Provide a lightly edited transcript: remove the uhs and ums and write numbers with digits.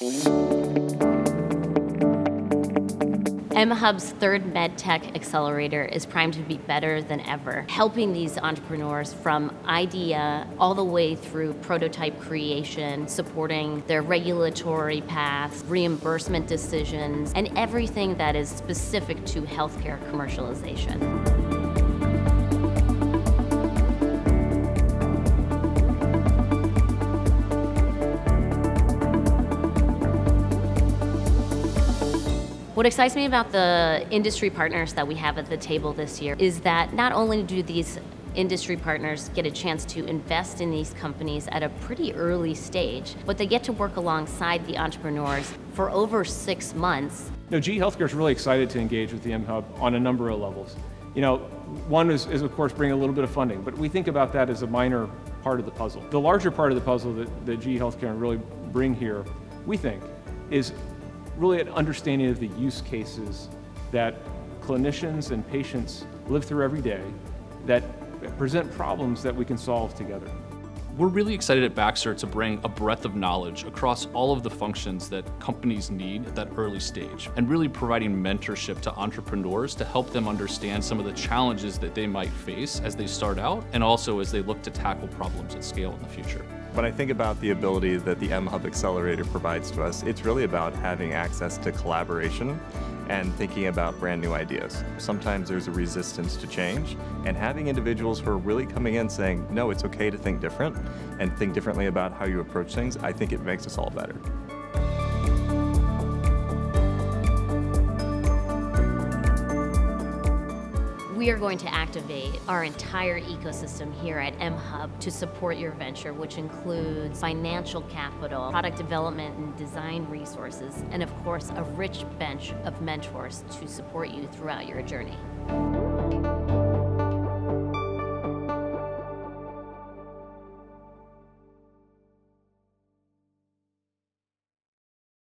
mHUB's third MedTech Accelerator is primed to be better than ever, helping these entrepreneurs from idea all the way through prototype creation, supporting their regulatory paths, reimbursement decisions, and everything that is specific to healthcare commercialization. What excites me about the industry partners that we have at the table this year is that not only do these industry partners get a chance to invest in these companies at a pretty early stage, but they get to work alongside the entrepreneurs for over 6 months. GE HealthCare is really excited to engage with the mHUB on a number of levels. One is of course bring a little bit of funding, but we think about that as a minor part of the puzzle. The larger part of the puzzle that GE HealthCare can really bring here, we think, is really an understanding of the use cases that clinicians and patients live through every day that present problems that we can solve together. We're really excited at Baxter to bring a breadth of knowledge across all of the functions that companies need at that early stage, and really providing mentorship to entrepreneurs to help them understand some of the challenges that they might face as they start out, and also as they look to tackle problems at scale in the future. When I think about the ability that the mHUB Accelerator provides to us, it's really about having access to collaboration and thinking about brand new ideas. Sometimes there's a resistance to change, and having individuals who are really coming in saying, no, it's okay to think different and think differently about how you approach things, I think it makes us all better. We are going to activate our entire ecosystem here at mHUB to support your venture, which includes financial capital, product development and design resources, and of course, a rich bench of mentors to support you throughout your journey.